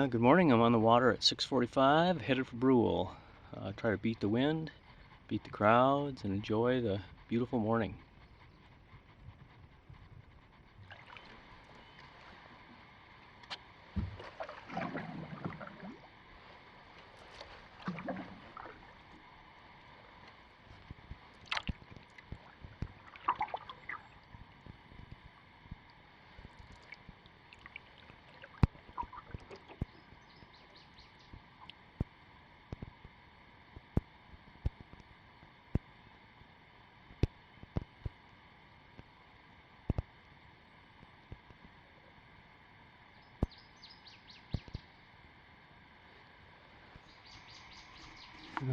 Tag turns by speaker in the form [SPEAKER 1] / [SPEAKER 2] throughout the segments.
[SPEAKER 1] Good morning. I'm on the water at 6:45, headed for Brule. Try to beat the wind, beat the crowds, and enjoy the beautiful morning.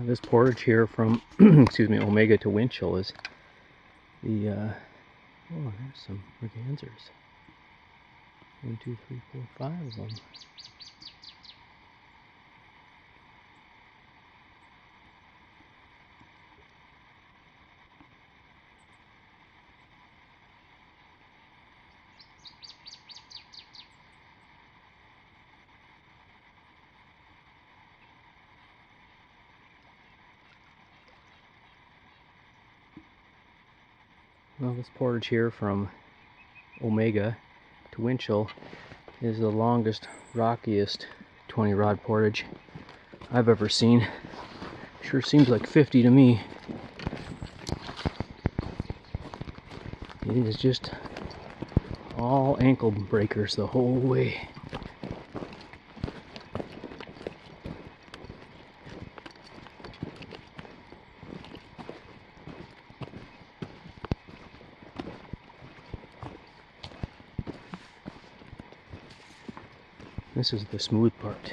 [SPEAKER 1] This portage here from excuse me, Omega to Winchell is the oh, there's some mergansers. 1, 2, 3, 4, 5 of them. Well, this portage here from Omega to Winchell is the longest, rockiest 20-rod portage I've ever seen. Sure seems like 50 to me. It is just all ankle breakers the whole way. This is the smooth part.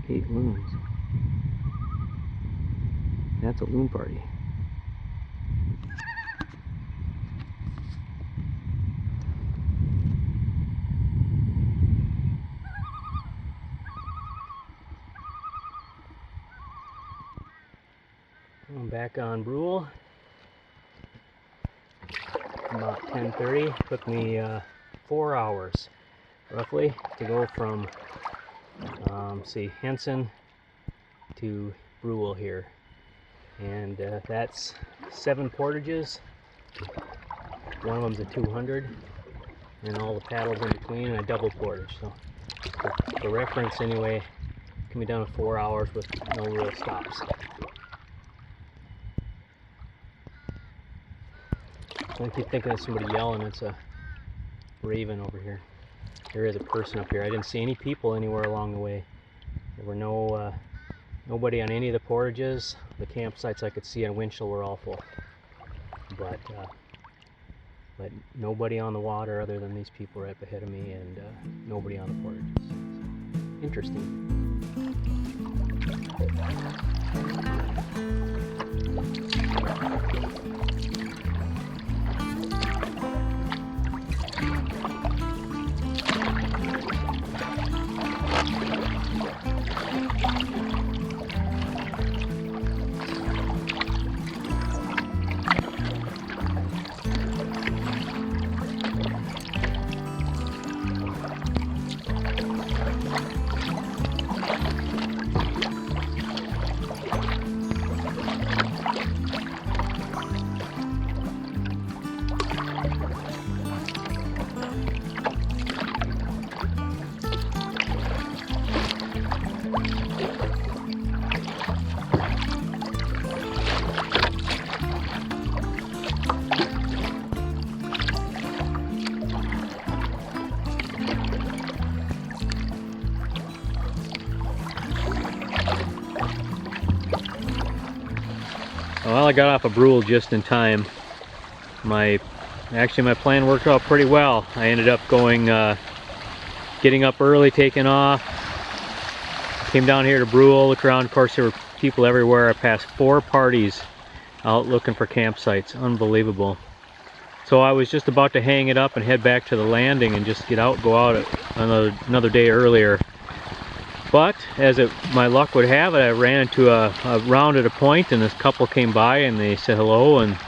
[SPEAKER 1] Eight loons. That's a loon party. I'm back on Brule. About 10:30. Took me 4 hours roughly to go from Henson to Brule here, and that's 7 portages. One of them's a 200, and all the paddles in between, and a double portage. So for reference anyway, it can be done in 4 hours with no real stops. I keep thinking of somebody yelling. It's a raven over here. There is a person up here. I didn't see any people anywhere along the way. There were nobody on any of the portages. The campsites I could see on Winchell were all full. But nobody on the water other than these people right up ahead of me, and nobody on the portages. So, interesting. Well, I got off of Brule just in time. Actually my plan worked out pretty well. I ended up getting up early, taking off, came down here to Brule, looked around. Of course, there were people everywhere. I passed 4 parties out looking for campsites. Unbelievable. So I was just about to hang it up and head back to the landing and just go out another day earlier. But as my luck would have it, I ran into a round at a point, and this couple came by and they said hello, and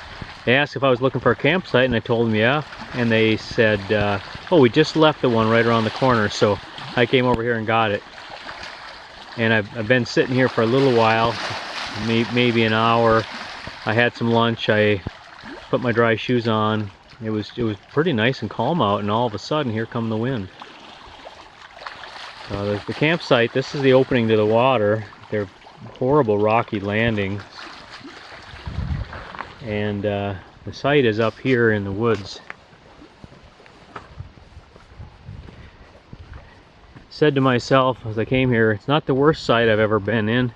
[SPEAKER 1] they asked if I was looking for a campsite, and I told them yeah. And they said, oh, we just left the one right around the corner, so I came over here and got it. And I've been sitting here for a little while, maybe an hour. I had some lunch, I put my dry shoes on. It was pretty nice and calm out, and all of a sudden here come the wind. The campsite, this is the opening to the water. They're horrible rocky landings. And the site is up here in the woods. Said to myself as I came here, it's not the worst site I've ever been in.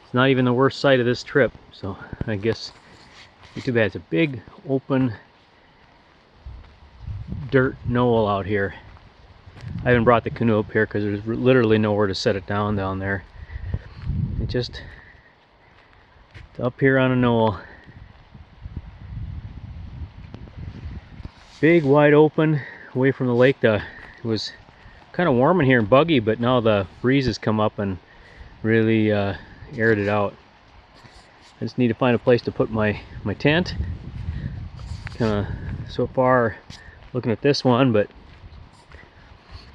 [SPEAKER 1] It's not even the worst site of this trip. So I guess it's too bad. It's a big open dirt knoll out here. I haven't brought the canoe up here because there's literally nowhere to set it down there. It's up here on a knoll. Big, wide open, away from the lake. It was kind of warm in here and buggy, but now the breeze has come up and really aired it out. I just need to find a place to put my tent. Kind of so far looking at this one, but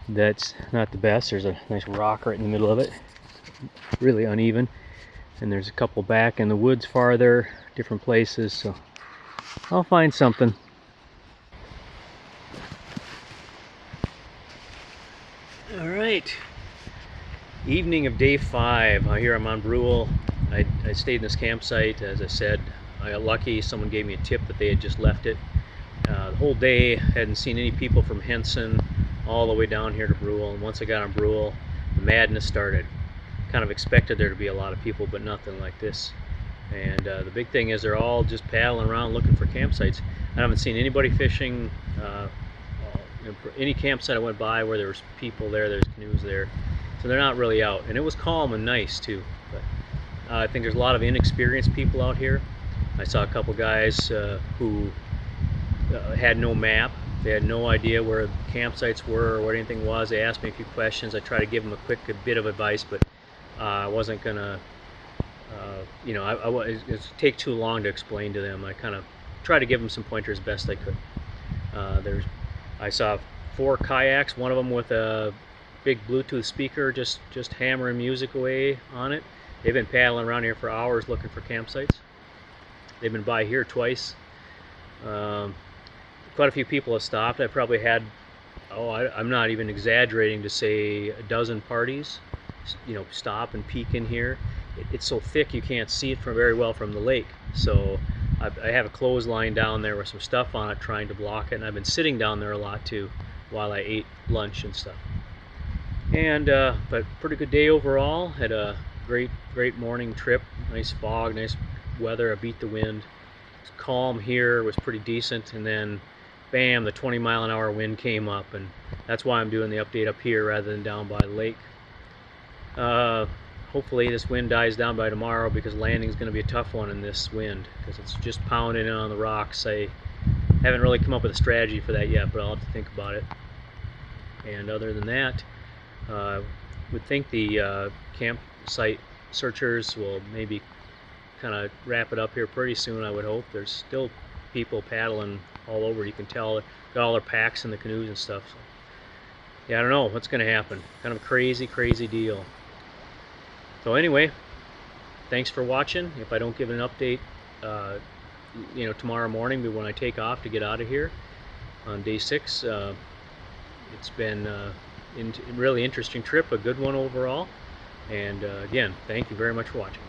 [SPEAKER 1] that's not the best. There's a nice rock right in the middle of it, really uneven, and there's a couple back in the woods farther, different places, so I'll find something. All right, evening of day 5. Here I'm on Brule. I stayed in this campsite. As I said, I got lucky. Someone gave me a tip that they had just left it. The whole day, hadn't seen any people from Henson all the way down here to Brule, and once I got on Brule, the madness started. Kind of expected there to be a lot of people, but nothing like this. And the big thing is they're all just paddling around looking for campsites. I haven't seen anybody fishing. Any campsite I went by where there was people there, there's canoes there, so they're not really out. And it was calm and nice too. But I think there's a lot of inexperienced people out here. I saw a couple guys who had no map. They had no idea where campsites were or what anything was. They asked me a few questions. I tried to give them a bit of advice, but I wasn't gonna, it would take too long to explain to them. I kind of tried to give them some pointers best I could. I saw 4 kayaks, one of them with a big Bluetooth speaker just hammering music away on it. They've been paddling around here for hours looking for campsites. They've been by here twice. Quite a few people have stopped. I probably had, I'm not even exaggerating to say a dozen parties, stop and peek in here. It's so thick you can't see it very well from the lake. So I have a clothesline down there with some stuff on it trying to block it, and I've been sitting down there a lot too, while I ate lunch and stuff. And but pretty good day overall. Had a great morning trip. Nice fog, nice weather. I beat the wind. It's calm here, was pretty decent, and then bam, the 20-mile-an-hour wind came up, and that's why I'm doing the update up here rather than down by the lake. Hopefully this wind dies down by tomorrow, because landing is going to be a tough one in this wind because it's just pounding in on the rocks. I haven't really come up with a strategy for that yet, but I'll have to think about it. And other than that, would think the campsite searchers will maybe kind of wrap it up here pretty soon, I would hope. There's still people paddling all over. You can tell got all their packs in the canoes and stuff. So, yeah, I don't know what's going to happen. Kind of a crazy deal. So anyway, thanks for watching. If I don't give an update, tomorrow morning, when I take off to get out of here on day 6, it's been a really interesting trip, a good one overall. And again, thank you very much for watching.